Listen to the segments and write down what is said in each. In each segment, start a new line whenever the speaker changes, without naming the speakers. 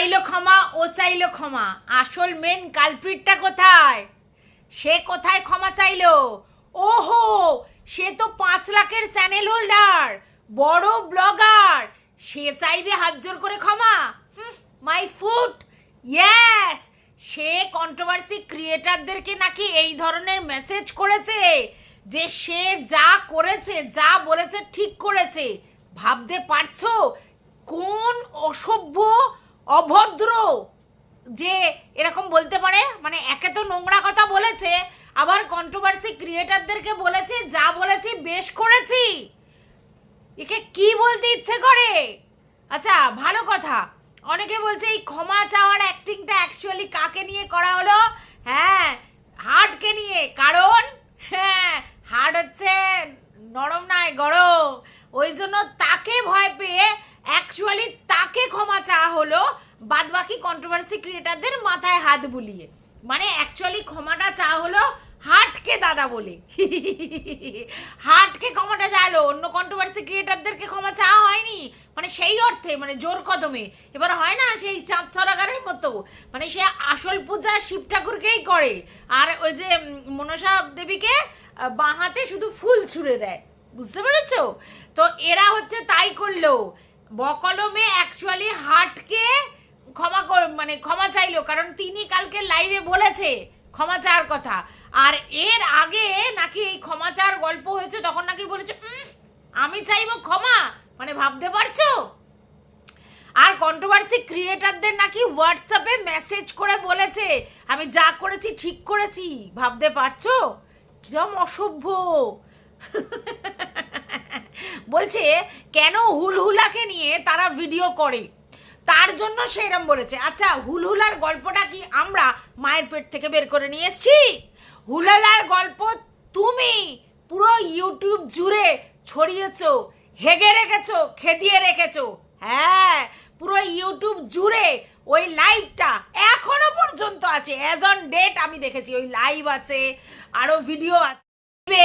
চাইলো ক্ষমা, ও চাইলো ক্ষমা, আসল মেন কালপ্রিটটা কোথায়? সে কোথায় ক্ষমা চাইলো? ওহো, সে তো 5 লাখের চ্যানেল হোল্ডার, বড় ব্লগার, সে চাইবে হাত জোর করে ক্ষমা? My foot, yes. সে কন্ট্রোভার্সি ক্রিয়েটারদেরকে নাকি এই ধরনের মেসেজ করেছে যে সে যা করেছে, যা বলেছে ঠিক করেছে। ভাবতে পারছো কোন অসভ্য, অভদ্র যে এরকম বলতে পারে? মানে একে তো নোংরা কথা বলেছে, আবার কন্ট্রোভার্সি ক্রিয়েটারদেরকে বলেছে যা বলেছি বেশ করেছি। একে কি বলতে ইচ্ছে করে? আচ্ছা, ভালো কথা, অনেকে বলছে এই ক্ষমা চাওয়ার অ্যাক্টিংটা অ্যাকচুয়ালি কাকে নিয়ে করা হলো? হ্যাঁ, হার্টকে নিয়ে। কারণ হ্যাঁ, হার্ট হচ্ছে নরম নয়, গরম। ওই জন্য তাকে ভয় পেয়ে অ্যাকচুয়ালি তাকে ক্ষমা চাওয়া হলো, বাদ বাকি কন্ট্রোভার্সি ক্রিয়েটারদের মাথায় হাত বুলিয়ে। মানে অ্যাকচুয়ালি ক্ষমাটা চাওয়া হলো হার্টকে দাদা বলে। হার্টকে ক্ষমাটা চাইলো, অন্য কন্ট্রোভার্সি ক্রিয়েটারদেরকে ক্ষমা চাওয়া হয়নি। মানে সেই অর্থে, মানে জোর কদমে। এবার হয় না সেই চাঁদ সরাগারের মতো, মানে সে আসল পূজা শিব ঠাকুরকেই করে, আর ওই যে মনসা দেবীকে বাঁ হাতে শুধু ফুল ছুঁড়ে দেয়। বুঝতে পেরেছো? তো এরা হচ্ছে তাই করলো, বকলমে অ্যাকচুয়ালি হার্টকে মানে ক্ষমা চাইলো, কারণ তিনি কালকে লাইভে বলেছে ক্ষমা চাওয়ার কথা। আর এর আগে নাকি এই ক্ষমা চাওয়ার গল্প হয়েছে, তখন নাকি বলেছে আমি চাইবো ক্ষমা। মানে ভাবতে পারছো? আর কন্ট্রোভার্সি ক্রিয়েটারদের নাকি হোয়াটসঅ্যাপে মেসেজ করে বলেছে আমি যা করেছি ঠিক করেছি। ভাবতে পারছো কিরম অসভ্য? বলছে কেন হুলহুলাকে নিয়ে তারা ভিডিও করে, তার জন্য সেরম বলেছে। আচ্ছা, হুলহুলার গল্পটা কি আমরা মায়ের পেট থেকে বের করে নিয়ে এসছি? হুলহুলার গল্প তুমি পুরো ইউটিউব জুড়ে ছড়িয়েছো, হেগে রেখেছো, খেদিয়ে রেখেছো। হ্যাঁ, পুরো ইউটিউব জুড়ে ওই লাইভটা এখনো পর্যন্ত আছে, অ্যাজ অন ডেট আমি দেখেছি। ওই লাইভ আছে, আরও ভিডিও আছে।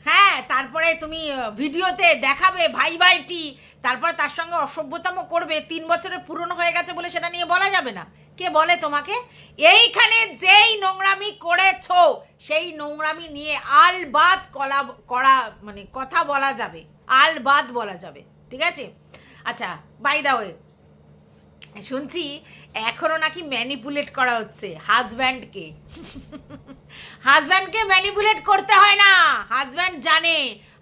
হ্যাঁ, তারপরে তুমি ভিডিওতে দেখাবে ভাই ভাইটি, তারপরে তার সঙ্গে অসভ্যতাম করবে। 3 বছরের পুরনো হয়ে গেছে বলে সেটা নিয়ে বলা যাবে না? কে বলে তোমাকে? এইখানে যেই নোংরামি করেছো সেই নোংরামি নিয়ে আলবাদ মানে কথা বলা যাবে, আলবাদ বলা যাবে, ঠিক আছে? আচ্ছা, বাই দা ওয়ে, শুনছি এখনো নাকি ম্যানিপুলেট করা হচ্ছে হাজব্যান্ডকে। হাজব্যান্ডকে ম্যানিপুলেট করতে হয় না, হাজব্যান্ড জানে।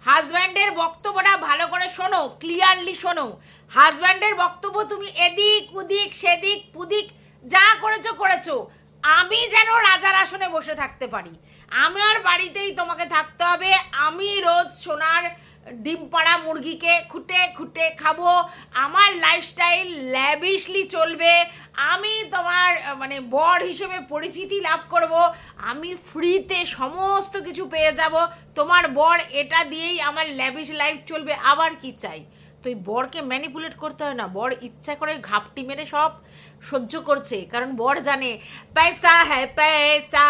হাজব্যান্ডের বক্তব্যটা ভালো করে শোনো, ক্লিয়ারলি শোনো। হাজব্যান্ডের বক্তব্য তুমি এদিক উদিক সেদিক পুদিক যা করেছো করেছো, আমি যেন রাজার আসনে বসে থাকতে পারি, আমার বাড়িতেই তোমাকে থাকতে হবে। আমি রোজ সোনার ডিম পাড়া মুরগিকে খুঁটে খুঁটে খাবো, আমার লাইফস্টাইল ল্যাভিশলি চলবে, আমি তোমার মানে বর হিসেবে পরিচিতি লাভ করব, আমি ফ্রিতে সমস্ত কিছু পেয়ে যাব, তোমার বর এটা দিয়েই আমার ল্যাভিশ লাইফ চলবে। আবার কি চাই? তো এই বরকে ম্যানিপুলেট করতে হয় না, বর ইচ্ছা করে ঘাপটি মেরে সব সহ্য করছে, কারণ বর জানে পয়সা হ্যায় পয়সা,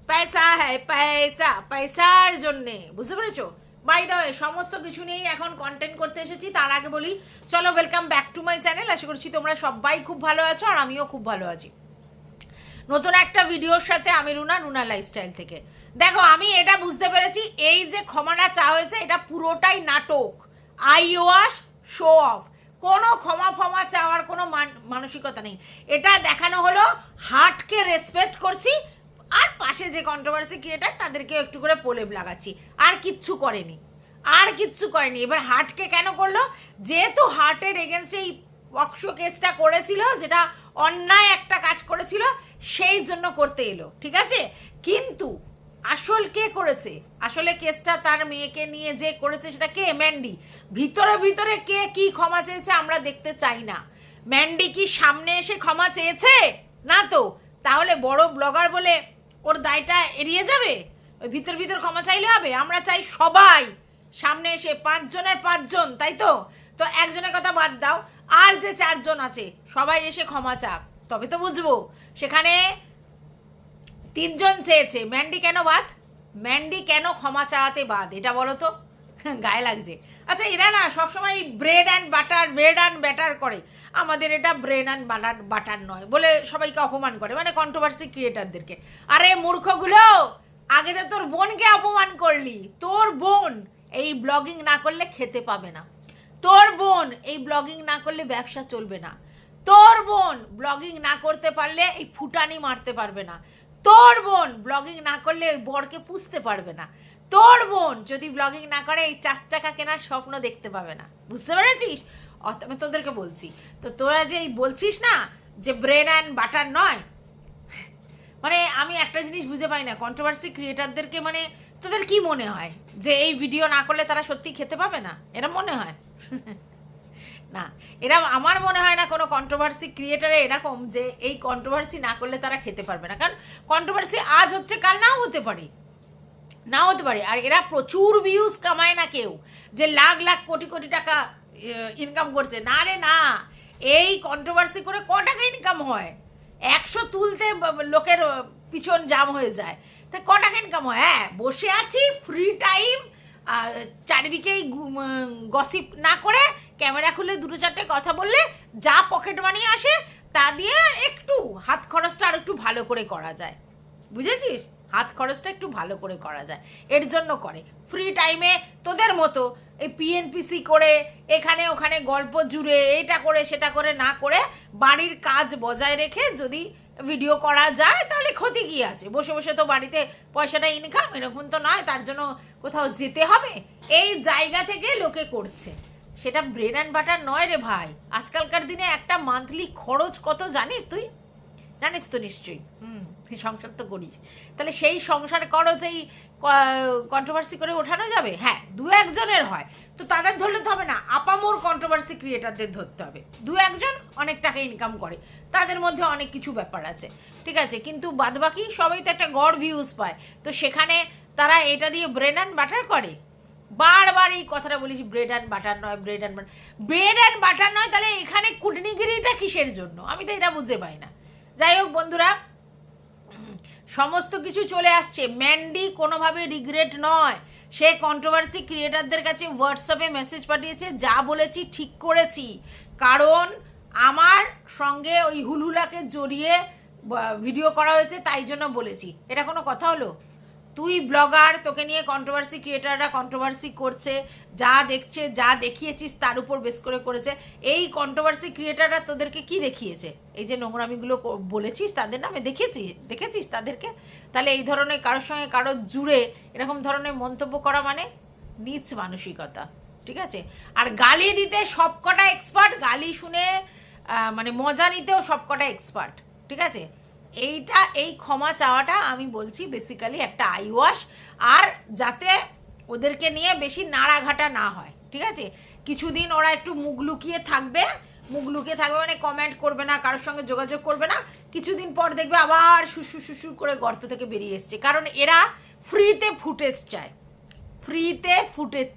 পয়সা হ্যায় পয়সা, পয়সার জন্যে। বুঝতে পেরেছো? বাই দ্য ওয়ে, সমস্ত কিছু নিয়েই এখন কন্টেন্ট করতে এসেছি। তার আগে বলি, চলো welcome back to my channel. আশা করছি তোমরা সবাই খুব ভালো আছো, আর আমিও খুব ভালো আছি। নতুন একটা ভিডিওর সাথে আমি রুনা লাইফস্টাইল থেকে। দেখো, আমি এটা বুঝতে পেরেছি, এই যে ক্ষমাটা চাওয়া হয়েছে এটা পুরোটাই নাটক, আই ওয়াশ, শো অফ। কোনো ক্ষমা চাওয়ার কোনো মানসিকতা নেই। এটা দেখানো হলো হার্টকে রেসপেক্ট করছি, আর পাশে যে কন্ট্রোভার্সি ক্রিয়েটার তাদেরকে একটু করে প্রলেপ লাগাচ্ছি, আর কিচ্ছু করেনি, আর কিচ্ছু করেনি। এবার হার্টকে কেন করলো? যেহেতু হার্টের এগেনস্টে এই পক্সো কেসটা করেছিল, যেটা অন্যায় একটা কাজ করেছিল, সেই জন্য করতে এলো, ঠিক আছে? কিন্তু আসল কে করেছে? আসলে কেসটা তার মেয়েকে নিয়ে যে করেছে সেটা কে? ম্যান্ডি। ভিতরে ভিতরে কে কি ক্ষমা চেয়েছে আমরা দেখতে চাই না। ম্যান্ডি কি সামনে এসে ক্ষমা চেয়েছে? না তো। তাহলে বড় ব্লগার বলে ওর দায়টা এড়িয়ে যাবে? ওই ভিতর ভিতর ক্ষমা চাইলে হবে? আমরা চাই সবাই সামনে এসে, 5 জনের 5 জন, তাই তো? তো একজনের কথা বাদ দাও, আর যে 4 জন আছে সবাই এসে ক্ষমা চাক, তবে তো বুঝবো। সেখানে 3 জন চেয়েছে, ম্যান্ডি কেন বাদ? ম্যান্ডি কেন ক্ষমা চাওয়াতে বাদ, এটা বলো তো? গায়ে লাগছে। আচ্ছা, এরা না সবসময় ব্রেড অ্যান্ড ব্যাটার করে, আমাদের এটা ব্রেড অ্যান্ড বাটার নয় বলে সবাইকে অপমান করে, মানে কন্ট্রোভার্সি ক্রিয়েটারদেরকে। আরে মূর্খগুলো, আগে তো তোর বোনকে অপমান করলি। তোর বোন এই ব্লগিং না করলে খেতে পাবে না, তোর বোন এই ব্লগিং না করলে ব্যবসা চলবে না, তোর বোন ব্লগিং না করতে পারলে এই ফুটানি মারতে পারবে না, তোর বোন ব্লগিং না করলে ওই বরকে পুষতে পারবে না, তোর বোন যদি ব্লগিং না করে এই 4 চাকা কেনার স্বপ্ন দেখতে পাবে না। বুঝতে পেরেছিস? আমি তোদেরকে বলছি, তো তোরা যে এই বলছিস না যে ব্রেড অ্যান্ড বাটার নয়, মানে আমি একটা জিনিস বুঝে পাই না কন্ট্রোভার্সি ক্রিয়েটারদেরকে, মানে তোদের কি মনে হয় যে এই ভিডিও না করলে তারা সত্যি খেতে পাবে না? এরা মনে হয় না, এরা আমার মনে হয় না কোনো কন্ট্রোভার্সি ক্রিয়েটারে এরকম যে এই কন্ট্রোভার্সি না করলে তারা খেতে পারবে না। কারণ কন্ট্রোভার্সি আজ হচ্ছে, কাল নাও হতে পারে, আর এরা প্রচুর ভিউজ কামায় না কেউ যে লাখ লাখ কোটি কোটি টাকা ইনকাম করছে, না রে না। এই কন্ট্রোভার্সি করে ক টাকা ইনকাম হয়? 100 তুলতে লোকের পিছন জাম হয়ে যায়, তা ক টাকা ইনকাম হয়? হ্যাঁ, বসে আছি ফ্রি টাইম, চারিদিকেই গসিপ না করে ক্যামেরা খুলে 2-4টে কথা বললে যা পকেট মানি আসে তা দিয়ে একটু হাত খরচটা আর একটু ভালো করে করা যায়। বুঝেছিস? হাত খরচটা একটু ভালো করে করা যায়, এর জন্য করে। ফ্রি টাইমে তোদের মতো এই পিএনপিসি করে এখানে ওখানে গল্প জুড়ে এটা করে সেটা করে না করে বাড়ির কাজ বজায় রেখে যদি ভিডিও করা যায় তাহলে ক্ষতি কী আছে? বসে বসে তো বাড়িতে পয়সাটা ইনকাম, এরকম তো নয় তার জন্য কোথাও যেতে হবে। এই জায়গা থেকে লোকে করছে, সেটা ব্রেড অ্যান্ড বাটার নয় রে ভাই। আজকালকার দিনে একটা মান্থলি খরচ কত জানিস তুই? জানিস তো নিশ্চয়ই। সংসার তো করিস, তাহলে সেই সংসার খরচ এই কন্ট্রোভার্সি করে ওঠানো যাবে? হ্যাঁ, 2-1জনের হয় তো তাদের ধরলে তো হবে না, আপামোর কন্ট্রোভার্সি ক্রিয়েটারদের ধরতে হবে। 2-1জন অনেক টাকা ইনকাম করে, তাদের মধ্যে অনেক কিছু ব্যাপার আছে, ঠিক আছে, কিন্তু বাদবাকি সবাই তো একটা গড় ভিউজ পায়, তো সেখানে তারা এটা দিয়ে ব্রেড অ্যান্ড বাটার করে। বারবার এই কথাটা বলিস, ব্রেড অ্যান্ড বাটার নয়, ব্রেড অ্যান্ড বাটার নয়, তাহলে এখানে কুটনিগিরিটা কিসের জন্য? আমি তো এটা বুঝে পাই না। যাই হোক বন্ধুরা, সমস্ত কিছু চলে আসছে, ম্যান্ডি কোনোভাবে রিগ্রেট নয়, সে কন্ট্রোভার্সি ক্রিয়েটারদের কাছে হোয়াটসঅ্যাপে মেসেজ পাঠিয়েছে, যা বলেছি ঠিক করেছি, কারণ আমার সঙ্গে ওই হুলহুলাকে জড়িয়ে ভিডিও করা হয়েছে তাই জন্য বলেছি। এটা কোনো কথা হলো? তুই ব্লগার, তোকে নিয়ে কন্ট্রোভার্সি ক্রিয়েটাররা কন্ট্রোভার্সি করছে, যা দেখছে যা দেখিয়েছিস তার উপর বেস করে করেছে। এই কন্ট্রোভার্সি ক্রিয়েটাররা তোদেরকে কি দেখিয়েছে? এই যে নোংরামিগুলো বলেছিস তাদের নামে দেখেছিস তাদেরকে? তাহলে এই ধরনের কারোর সঙ্গে কারোর জুড়ে এরকম ধরনের মন্তব্য করা মানে নীচ মানসিকতা, ঠিক আছে? আর গালি দিতে সবকটা এক্সপার্ট, গালি শুনে মানে মজা নিতেও সবকটা এক্সপার্ট, ঠিক আছে? এই ক্ষমা চাওয়াটা আমি বলছি বেসিক্যালি একটা আই ওয়াশ, আর যাতে ওদেরকে নিয়ে বেশি নাড়াঘাটা না হয়, ঠিক আছে? কিছুদিন ওরা একটু মুখ লুকিয়ে থাকবে মানে কমেন্ট করবে না, কারোর সঙ্গে যোগাযোগ করবে না, কিছুদিন পর দেখবে আবার শুশু করে গর্ত থেকে বেরিয়ে এসছে, কারণ এরা ফ্রিতে ফুটেজ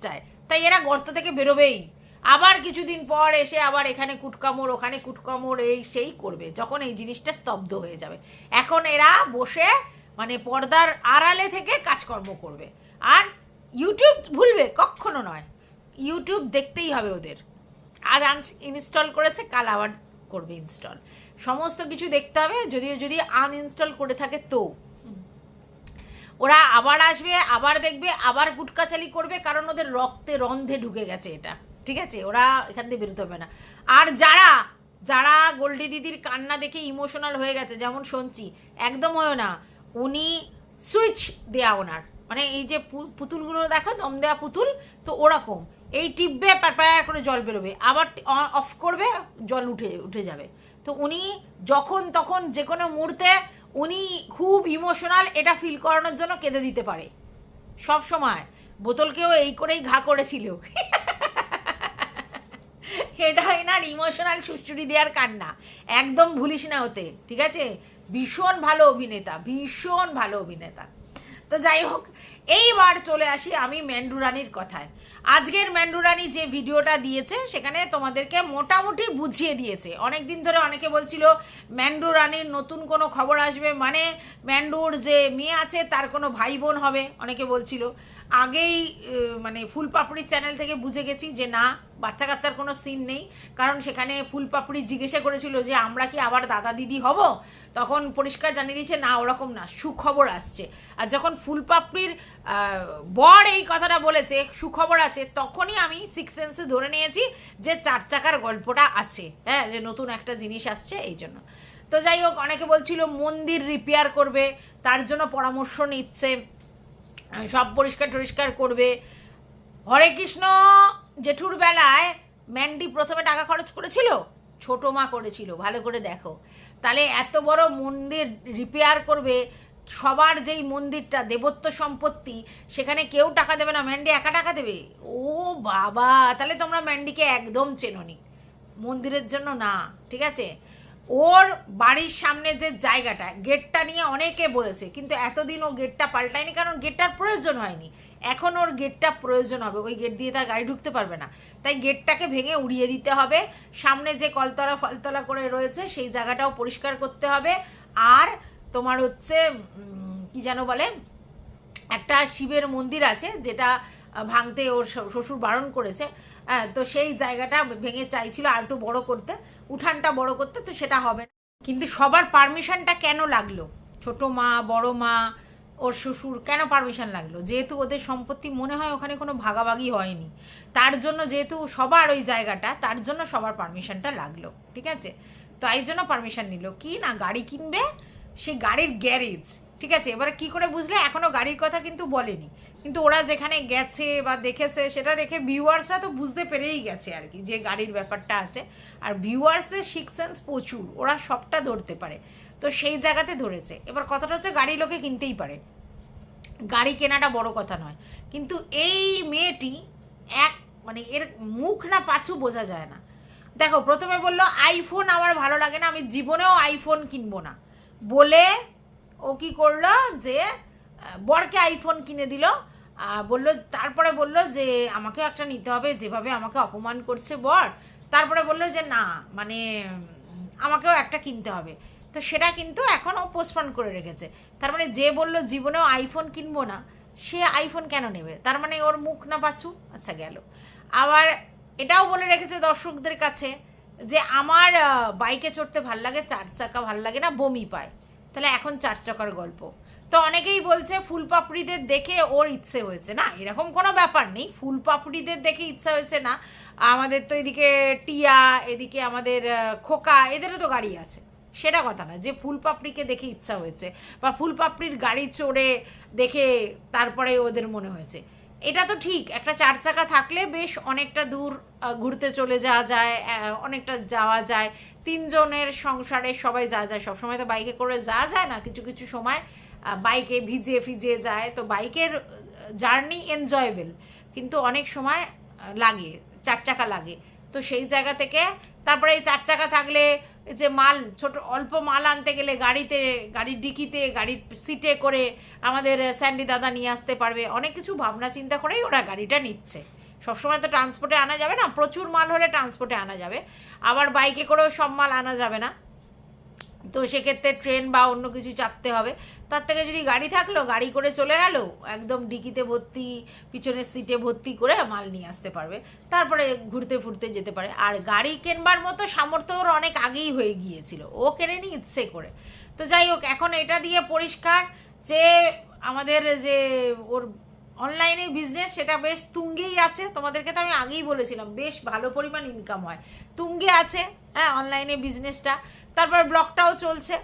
চায়, তাই এরা গর্ত থেকে বেরোবেই। আবার কিছুদিন পর এসে আবার এখানে কুটকামড় ওখানে কুটকামড় এই সেই করবে যখন এই জিনিসটা স্তব্ধ হয়ে যাবে। এখন এরা বসে মানে পর্দার আড়ালে থেকে কাজকর্ম করবে, আর ইউটিউব ভুলবে কখনো নয়, ইউটিউব দেখতেই হবে ওদের। আজ ইনস্টল করেছে, কাল আবার করবে ইনস্টল, সমস্ত কিছু দেখতে হবে। যদি আনইনস্টল করে থাকে তো ওরা আবার আসবে, আবার দেখবে, আবার গুটকাচালি করবে, কারণ ওদের রক্তে রন্ধে ঢুকে গেছে এটা, ঠিক আছে? ওরা এখান থেকে বেরোতে হবে না। আর যারা গোল্ডি দিদির কান্না দেখে ইমোশনাল হয়ে গেছে, যেমন শুনছি, একদম হয় না, উনি সুইচ দেয়া ওনার, মানে এই যে পুতুলগুলো দেখো দম দেওয়া পুতুল, তো ওরকম এই টিপবে প্যার করে জল বেরোবে, আবার অফ করবে জল উঠে যাবে। তো উনি যখন তখন যে কোনো মুহূর্তে উনি খুব ইমোশনাল, এটা ফিল করানোর জন্য কেঁদে দিতে পারে সব সময়। বোতলকেও এই করেই ঘা করেছিল এটা এনার ইমোশনাল সুশ্রুতি দেওয়ার কান্না, একদম ভুলিস না ওতে, ঠিক আছে? ভীষণ ভালো অভিনেতা। তো যাই হোক, এইবার চলে আসি আমি ম্যান্ডু রানীর কথায়। আজকের ম্যান্ডু রানী যে ভিডিওটা দিয়েছে সেখানে তোমাদেরকে মোটামুটি বুঝিয়ে দিয়েছে। অনেক দিন ধরে অনেকে বলছিল ম্যান্ডু রানীর নতুন কোনো খবর আসবে, মানে ম্যান্ডুর যে মেয়ে আছে তার কোনো ভাই বোন হবে, অনেকে বলছিল। আগেই মানে ফুল পাপড়ির চ্যানেল থেকে বুঝে গেছি যে না, বাচ্চা কাচ্চার কোনো সিন নেই। কারণ সেখানে ফুল পাপড়ি জিজ্ঞাসা করেছিল যে আমরা কি আবার দাদা দিদি হব, তখন পরিষ্কার জানিয়ে দিয়েছে না, ওরকম না, সুখবর আসছে। আর যখন ফুল পাপড়ির বর এই কথাটা বলেছে সুখবর আছে, তখনই আমি সিক্স সেন্সে ধরে নিয়েছি যে 4 চাকার গল্পটা আছে, হ্যাঁ, যে নতুন একটা জিনিস আসছে এই জন্য। তো যাই হোক, অনেকে বলছিল মন্দির রিপেয়ার করবে, তার জন্য পরামর্শ নিচ্ছে, সব পরিষ্কার টরিষ্কার করবে। হরে কৃষ্ণ জেঠুর বেলায় ম্যান্ডি প্রথমে টাকা খরচ করেছিল, ছোটো মা করেছিল, ভালো করে দেখো। তাহলে এত বড় মন্দির রিপেয়ার করবে, সবার যেই মন্দিরটা দেবত্ব সম্পত্তি, সেখানে কেউ টাকা দেবে না, ম্যান্ডি একা টাকা দেবে? ও বাবা, তাহলে তোমরা ম্যান্ডিকে একদম চেনোনি, মন্দিরের জন্য না, ঠিক আছে? ওর বাড়ির সামনে যে জায়গাটা, গেটটা নিয়ে অনেকে বলেছে, কিন্তু এতদিন ও গেটটা পাল্টায়নি, কারণ গেটটার প্রয়োজন হয়নি। এখন ওর গেটটা প্রয়োজন হবে, ওই গেট দিয়ে তার গাড়ি ঢুকতে পারবে না, তাই গেটটাকে ভেঙে উড়িয়ে দিতে হবে। সামনে যে কলতলা ফলতলা করে রয়েছে সেই জায়গাটাও পরিষ্কার করতে হবে। আর তোমার হচ্ছে কি যেন বলে, একটা শিবের মন্দির আছে যেটা ভাঙতে ওর শ্বশুর বারণ করেছে, তো সেই জায়গাটা ভেঙে চাইছিল আর একটু বড় করতে, উঠানটা বড় করতে, তো সেটা হবে না। কিন্তু সবার পারমিশনটা কেন লাগলো? ছোট মা, বড় মা, ওর শ্বশুর, কেন পারমিশন লাগলো? যেহেতু ওদের সম্পত্তি মনে হয় ওখানে কোনো ভাগাভাগি হয়নি, তার জন্য, যেহেতু সবার ওই জায়গাটা, তার জন্য সবার পারমিশনটা লাগলো, ঠিক আছে? তো এই জন্য পারমিশন নিল কি না, গাড়ি কিনবে, সে গাড়ির গ্যারেজ, ঠিক আছে? এবারে কি করে বুঝলে? এখনও গাড়ির কথা কিন্তু বলেনি, কিন্তু ওরা যেখানে গেছে বা দেখেছে সেটা দেখে ভিউয়ার্সরা তো বুঝতে পেরেই গেছে আর কি, যে গাড়ির ব্যাপারটা আছে। আর ভিউয়ার্সদের সিক্স সেন্স প্রচুর, ওরা সবটা ধরতে পারে, তো সেই জায়গাতে ধরেছে। এবার কথাটা হচ্ছে, গাড়ি লোকে কিনতেই পারে, গাড়ি কেনাটা বড় কথা নয়, কিন্তু এই মেয়েটি এক মানে এর মুখ না পাছু বোঝা যায় না। দেখো, প্রথমে বললো আইফোন আমার ভালো লাগে না, আমি জীবনেও আইফোন কিনবো না বলে ও কি করলো, যে বরকে আইফোন কিনে দিল। বললো, তারপরে বললো যে আমাকেও একটা নিতে হবে, যেভাবে আমাকে অপমান করছে বর। তারপরে বললো যে না, মানে আমাকেও একটা কিনতে হবে, তো সেটা কিন্তু এখনও পোস্টপন করে রেখেছে। তার মানে যে বললো জীবনেও আইফোন কিনবো না, সে আইফোন কেন নেবে? তার মানে ওর মুখ না পাছু। আচ্ছা, গেল। আবার এটাও বলে রেখেছে দর্শকদের কাছে যে আমার বাইকে চড়তে ভাল লাগে, 4 চাকা ভাল লাগে না, বমি পায়। তাহলে এখন 4 চাকার গল্প। তো অনেকেই বলছে ফুল পাপড়িদের দেখে ওর ইচ্ছে হয়েছে, না, এরকম কোনো ব্যাপার নেই, ফুল পাপড়িদের দেখে ইচ্ছা হয়েছে না। আমাদের তো এদিকে টিয়া, এদিকে আমাদের খোকা, এদেরও তো গাড়ি আছে, সেটা কথা না যে ফুল পাপড়িকে দেখে ইচ্ছা হয়েছে বা ফুল পাপড়ির গাড়ি চড়ে দেখে তারপরে ওদের মনে হয়েছে। এটা তো ঠিক, একটা 4 চাকা থাকলে বেশ অনেকটা দূর ঘুরতে চলে যাওয়া যায়, অনেকটা যাওয়া যায়, 3 জনের সংসারে সবাই যাওয়া যায়। সবসময় তো বাইকে করে যাওয়া যায় না, কিছু কিছু সময় বাইকে ভিজে ফিজে যায়, তো বাইকের জার্নি এনজয়েবল, কিন্তু অনেক সময় লাগে, 4 চাকা লাগে। তো সেই জায়গা থেকে তারপরে এই 4 চাকা থাকলে যে মাল, ছোট অল্প মাল আনতে গেলে গাড়িতে, গাড়ির ডিকিতে, গাড়ির সিটে করে আমাদের স্যান্ডি দাদা নিয়ে আসতে পারবে, অনেক কিছু ভাবনা চিন্তা করেই ওরা গাড়িটা নিচ্ছে। সবসময় তো ট্রান্সপোর্টে আনা যাবে না, প্রচুর মাল হলে ট্রান্সপোর্টে আনা যাবে, আবার বাইকে করেও সব মাল আনা যাবে না, তো সেক্ষেত্রে ট্রেন বা অন্য কিছু চাপতে হবে। তার থেকে যদি গাড়ি থাকলো, গাড়ি করে চলে গেল, একদম ডিকিতে ভর্তি, পিছনের সিটে ভর্তি করে মাল নিয়ে আসতে পারবে, তারপরে ঘুরতে ফুরতে যেতে পারে। আর গাড়ি কেনবার মতো সামর্থ্য ওর অনেক আগেই হয়ে গিয়েছিল, ও কেনেনি ইচ্ছে করে। তো যাই হোক, এখন এটা দিয়ে পরিষ্কার যে আমাদের যে ওর অনলাইনে বিজনেস, সেটা বেশ তুঙ্গেই আছে। তোমাদেরকে তো আমি আগেই বলেছিলাম বেশ ভালো পরিমাণ ইনকাম হয়, তুঙ্গে আছে, হ্যাঁ, অনলাইনে বিজনেসটা। তারপর ব্লগটাও চলছে,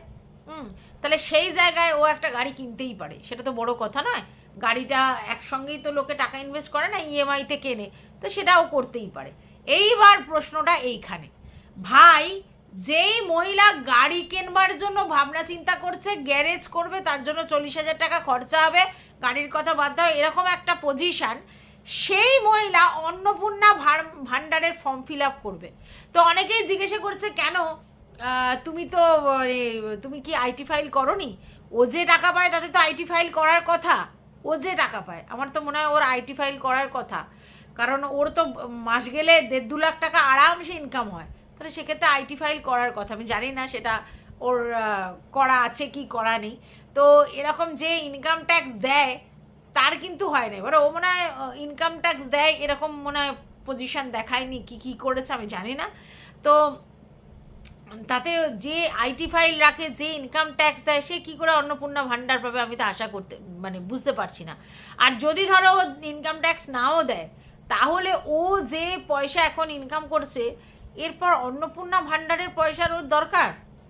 তাহলে সেই জায়গায় ও একটা গাড়ি কিনতেই পারে, সেটা তো বড় কথা নয়। গাড়িটা একসঙ্গেই তো লোকে টাকা ইনভেস্ট করে না, ইএমআইতে কেনে, তো সেটাও করতেই পারে। এইবার প্রশ্নটা এইখানে, ভাই, যেই মহিলা গাড়ি কেনবার জন্য ভাবনা চিন্তা করছে, গ্যারেজ করবে, তার জন্য 40,000 টাকা খরচা হবে, গাড়ির কথা বাদ দাও, এরকম একটা পজিশান, সেই মহিলা অন্নপূর্ণা ভাণ্ডারের ফর্ম ফিল আপ করবে। তো অনেকেই জিজ্ঞাসা করছে, কেন তুমি তো তুমি কি আইটি ফাইল করোনি? ও যে টাকা পায় তাতে তো আইটি ফাইল করার কথা, ও যে টাকা পায় আমার তো মনে হয় ওর আইটি ফাইল করার কথা, কারণ ওর তো মাস গেলে 1.5-2 লাখ টাকা আরামসে ইনকাম হয়, তাহলে সেক্ষেত্রে আইটি ফাইল করার কথা। আমি জানি না সেটা ওর করা আছে কি করা নেই। তো এরকম যে ইনকাম ট্যাক্স দেয়, তার কিন্তু হয় না। এবারে ও মনে হয় ইনকাম ট্যাক্স দেয়, এরকম মনে হয় পজিশন দেখায়নি, কি করেছে আমি জানি না। তো তাতে যে আইটি ফাইল রাখে, যে ইনকাম ট্যাক্স দেয়, সে কী করে অন্নপূর্ণা ভাণ্ডার পাবে আমি তো আশা করতে মানে বুঝতে পারছি না। আর যদি ধরো ইনকাম ট্যাক্স নাও দেয়, তাহলে ও যে পয়সা এখন ইনকাম করছে, এরপর অন্নপূর্ণা ভাণ্ডারের পয়সার ওর দরকার?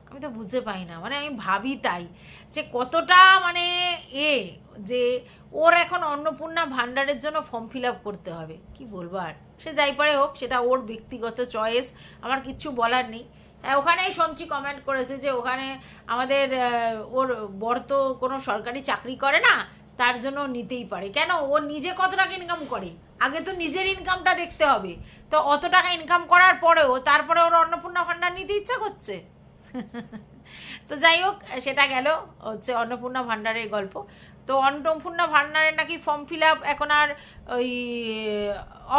আমি তো বুঝতে পাই না। মানে আমি ভাবি তাই যে কতটা মানে যে ওর এখন অন্নপূর্ণা ভাণ্ডারের জন্য ফর্ম ফিল আপ করতে হবে। কি বলবো আর, সে যাই পারে হোক, সেটা ওর ব্যক্তিগত চয়েস, আমার কিচ্ছু বলার নেই। ওখানেই শুনছি কমেন্ট করেছে যে ওখানে আমাদের ওর বর তো কোনো সরকারি চাকরি করে না, তার জন্য নিতেই পারে। কেন, ও নিজে কত টাকা ইনকাম করে? আগে তো নিজের ইনকামটা দেখতে হবে। তো অত টাকা ইনকাম করার পরেও তারপরে ওর অন্নপূর্ণা ভাণ্ডার নিতে ইচ্ছা করছে? তো যাই হোক, সেটা গেল হচ্ছে অন্নপূর্ণা ভাণ্ডারের গল্প। তো অন্নপূর্ণা ভাণ্ডারের নাকি ফর্ম ফিল আপ এখন আর ওই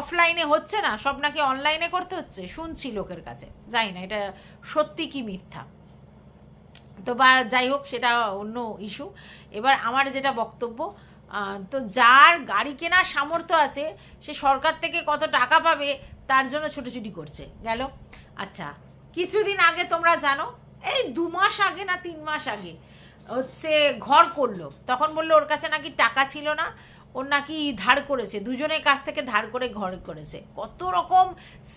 অফলাইনে হচ্ছে না, সব নাকি অনলাইনে করতে হচ্ছে শুনছি লোকের কাছে। জানি না এটা সত্যি কি মিথ্যা। তো বা যাই হোক, সেটা অন্য ইস্যু। এবার আমার যেটা বক্তব্য, তো যার গাড়ি কেনার সামর্থ্য আছে, সে সরকার থেকে কত টাকা পাবে তার জন্য ছুটোছুটি করছে গেল। আচ্ছা, কিছুদিন আগে তোমরা জানো, এই 2 মাস আগে না 3 মাস আগে হচ্ছে ঘর করলো, তখন বললো ওর কাছে নাকি টাকা ছিল না, ওর নাকি ধার করেছে, দুজনের কাছ থেকে ধার করে ঘর করেছে। কত রকম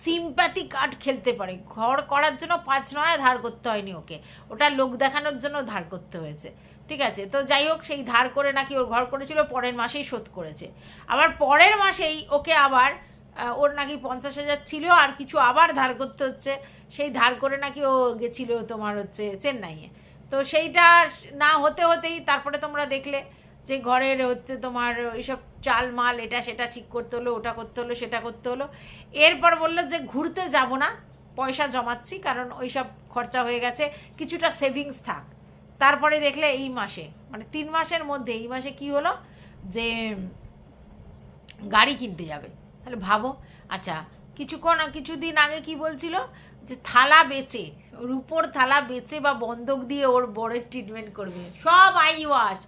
সিম্প্যাথি কার্ড খেলতে পারে। ঘর করার জন্য 5 নয়া ধার করতে হয়নি ওকে, ওটা লোক দেখানোর জন্য ধার করতে হয়েছে। ঠিক আছে, তো যাই হোক, সেই ধার করে নাকি ওর ঘর করেছিল, পরের মাসেই শোধ করেছে। আবার পরের মাসেই ওকে আবার ওর নাকি 50,000 ছিল আর কিছু আবার ধার করতে হচ্ছে। সেই ধার করে নাকি ও গেছিলো তোমার হচ্ছে চেন্নাইয়ে। তো সেইটা না হতে হতেই তারপরে তোমরা দেখলে যে ঘরের হচ্ছে তোমার এইসব চাল মাল এটা সেটা ঠিক করতে হলো, ওটা করতে হলো, সেটা করতে হলো। এরপর বললো যে ঘুরতে যাব না, পয়সা জমাচ্ছি, কারণ ওইসব খরচা হয়ে গেছে, কিছুটা সেভিংস থাক। তারপরে দেখলে এই মাসে, মানে 3 মাসের মধ্যে এই মাসে কি হলো, যে গাড়ি কিনতে যাবে। তাহলে ভাবো। আচ্ছা, কিছুদিন আগে কি বলছিল, যে থালা বেচে, রূপোর থালা বেচে বা বন্ধক দিয়ে ওর বরের ট্রিটমেন্ট করবে। সব আই ওয়াশ,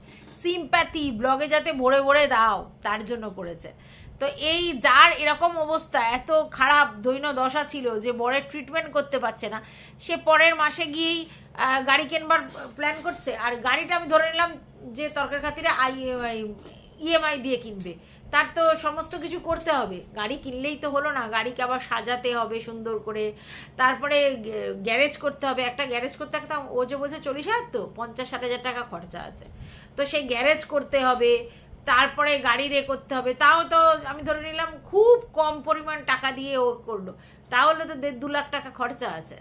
সিম্প্যাথি ব্লগে যাতে ভরে ভরে দাও তার জন্য করেছে। তো এই যার এরকম অবস্থা, এত খারাপ দৈন্য দশা ছিল যে বরের ট্রিটমেন্ট করতে পারছে না, সে পরের মাসে গিয়েই গাড়ি কেনবার প্ল্যান করছে। আর গাড়িটা আমি ধরে নিলাম যে তর্কের খাতিরে ইএমআই দিয়ে কিনবে, তার তো সমস্ত কিছু করতে হবে। গাড়ি কিনলেই তো হলো না, গাড়িকে আবার সাজাতে হবে সুন্দর করে, তারপরে গ্যারেজ করতে হবে। একটা গ্যারেজ করতে একটা ও যে বলছে 40,000, তো 50-60,000 টাকা খরচা আছে। তো সেই গ্যারেজ করতে হবে, তারপরে গাড়ি করতে হবে। তাও তো আমি ধরে নিলাম খুব কম পরিমাণ টাকা দিয়ে ও করলো, তাহলে তো 1.5-2 লাখ টাকা খরচা আছে।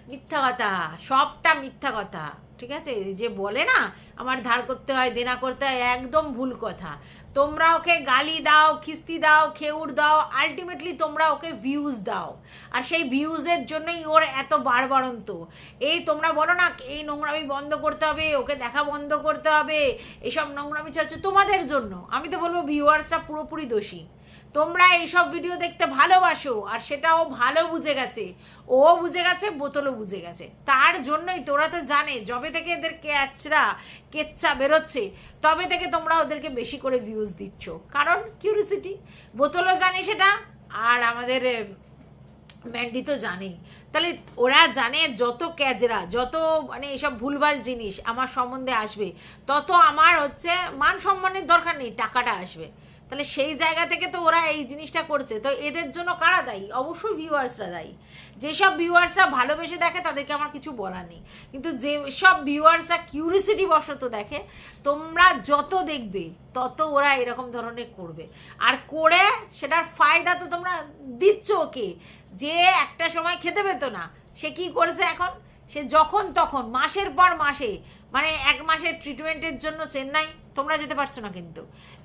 মিথ্যা কথা, সবটা মিথ্যা কথা। ঠিক আছে, যে বলে না আমার ধার করতে হয়, দেনা করতে হয়, একদম ভুল কথা। তোমরা ওকে গালি দাও, খিস্তি দাও, খেউর দাও, আলটিমেটলি তোমরা ওকে ভিউজ দাও। আর সেই ভিউজের জন্যই ওর এত বাড়বাড়ন্ত। এই তোমরা বলো না এই নোংরামি বন্ধ করতে হবে, ওকে দেখা বন্ধ করতে হবে, এসব নোংরামি চলছে তোমাদের জন্য। আমি তো বলবো ভিউয়ার্সরা পুরোপুরি দোষী। তোমরা এইসব ভিডিও দেখতে ভালোবাসো, আর সেটাও ভালো বুঝে গেছে, ও বুঝে গেছে, বোতলও বুঝে গেছে। তার জন্যই তোরা তো জানে, যবে থেকে এদের কেচ্ছা বেরোচ্ছে তবে থেকে তোমরা ওদেরকে বেশি করে ভিউজ দিচ্ছ, কারণ কিউরিসিটি। বোতলও জানে সেটা, আর আমাদের ম্যান্ডি তো জানেই। তাহলে ওরা জানে যত ক্যাজরা, যত মানে এইসব ভুলভাল জিনিস আমার সম্বন্ধে আসবে, তত আমার হচ্ছে মান সম্মানের দরকার নেই, টাকাটা আসবে। তাহলে সেই জায়গা থেকে তো ওরা এই জিনিসটা করছে। তো এদের জন্য কারা দায়ী? অবশ্যই ভিউয়ার্সরা দায়ী। যেসব ভিউয়ার্সরা ভালোবেসে দেখে তাদেরকে আমার কিছু বলার নেই, কিন্তু যেসব ভিউয়ার্সরা কিউরিসিটি বশত দেখে, তোমরা যত দেখবে তত ওরা এরকম ধরনের করবে। আর করে সেটার ফায়দা তো তোমরা দিচ্ছ ওকে। যে একটা সময় খেতে পেত না, সে কি করেছে এখন? সে যখন তখন মাসের পর মাসে, মানে 1 মাসের ট্রিটমেন্টের জন্য চেন্নাই তোমরা যেতে পারছো না, কিন্তু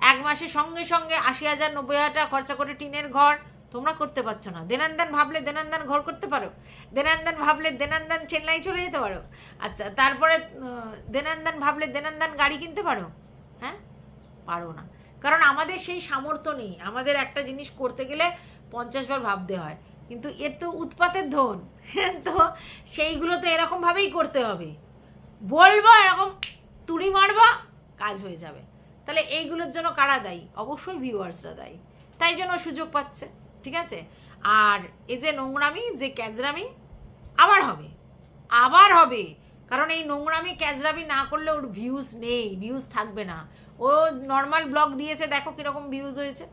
1 মাসে সঙ্গে সঙ্গে 80,000-90,000 টাকা খরচা করে টিনের ঘর তোমরা করতে পারছো না। দেনান্দান ভাবলে দেনান্দান ঘর করতে পারো, দেনান্দান ভাবলে দেনান্দান চেন্নাই চলে যেতে পারো। আচ্ছা, তারপরে দেনান্দান ভাবলে দেনান্দান গাড়ি কিনতে পারো? হ্যাঁ, পারো না, কারণ আমাদের সেই সামর্থ্য নেই। আমাদের একটা জিনিস করতে গেলে 50 বার ভাবতে হয়, কিন্তু এর তো উৎপাতের ধন। তো সেইগুলো তো এরকমভাবেই করতে হবে, বলবো এরকম তুড়ি মারবো, কাজ হয়ে যাবে। তাহলে এইগুলোর জন্য কারা দায়ী? অবশ্যই ভিউয়ার্সরা দায়ী, তাই জন্য সুযোগ পাচ্ছে, ঠিক আছে? আর এই যে নোংরামি, যে ক্যাজরামি আবার হবে, কারণ এই নোংরামি ক্যাজরামি না করলে ওর ভিউজ নেই, ভিউজ থাকবে না। ও নর্মাল ব্লগ দিয়েছে, দেখো কীরকম ভিউজ হয়েছে।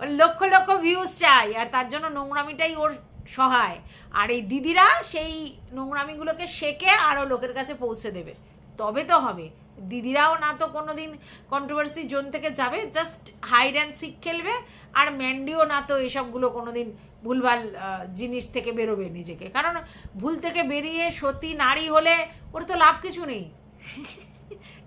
ওর লক্ষ লক্ষ ভিউজ চাই, আর তার জন্য নোংরামিটাই ওর সহায়। আর এই দিদিরা সেই নোংরামিগুলোকে শেখে আরও লোকের কাছে পৌঁছে দেবে, তবে তো হবে। দিদিরাও না তো কোনো দিন কন্ট্রোভার্সি জোন থেকে যাবে, জাস্ট হাইড অ্যান্ড সিক খেলবে। আর ম্যান্ডিও না তো এসবগুলো কোনো দিন ভুলভাল জিনিস থেকে বেরোবে নিজেকে, কারণ ভুল থেকে বেরিয়ে সতী নারী হলে ওর তো লাভ কিছু নেই।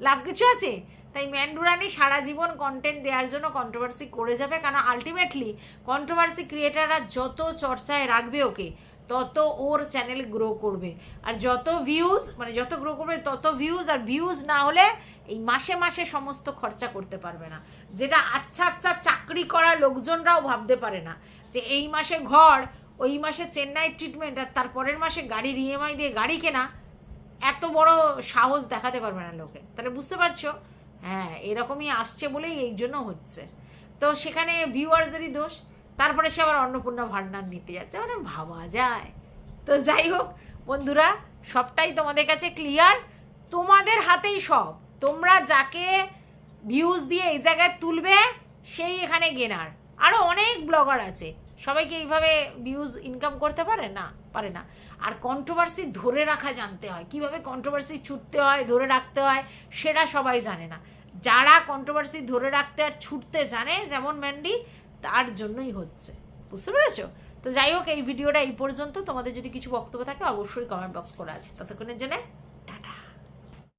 লাভ কিছু আছে? তাই ম্যান্ডুরানি সারা জীবন কন্টেন্ট দেওয়ার জন্য কন্ট্রোভার্সি করে যাবে, কারণ আলটিমেটলি কন্ট্রোভার্সি ক্রিয়েটাররা যত চর্চায় রাখবে ওকে, তত ওর চ্যানেল গ্রো করবে। আর যত ভিউজ, মানে যত গ্রো করবে তত ভিউজ, আর ভিউজ না হলে এই মাসে মাসে সমস্ত খরচা করতে পারবে না, যেটা আচ্ছা আচ্ছা চাকরি করা লোকজনরাও ভাবতে পারে না, যে এই মাসে ঘর, ওই মাসে চেন্নাই ট্রিটমেন্ট, আর তারপরের মাসে গাড়ির ইএমআই দিয়ে গাড়ি কেনা, এত বড় সাহস দেখাতে পারবে না লোকে। তাহলে বুঝতে পারছো? হ্যাঁ, এরকমই আসছে বলেই এই জন্য হচ্ছে। তো সেখানে ভিউয়ার্সদেরই দোষ, তারপরে সে আবার অন্নপূর্ণা ভান্ডার নিতে যাচ্ছে, মানে ভাবা যায়? তো যাই হোক বন্ধুরা, সবটাই তোমাদের কাছে ক্লিয়ার, তোমাদের হাতেই সব। তোমরা যাকে ভিউজ দিয়ে এই জায়গায় তুলবে সেই এখানে গেনার। আরও অনেক ব্লগার আছে, সবাইকে এইভাবে ভিউজ ইনকাম করতে পারে না, পারে না। আর কন্ট্রোভার্সি ধরে রাখা জানতে হয়, কিভাবে কন্ট্রোভার্সি ছুটতে হয়, ধরে রাখতে হয়, সেটা সবাই জানে না। যারা কন্ট্রোভার্সি ধরে রাখতে আর ছুটতে জানে, যেমন ম্যান্ডি, তার জন্যই হচ্ছে। বুঝতে পেরেছো? তো যাই হোক, এই ভিডিওটা এই পর্যন্ত। তোমাদের যদি কিছু বক্তব্য থাকে অবশ্যই কমেন্ট বক্স করা আছে। ততক্ষণের জন্য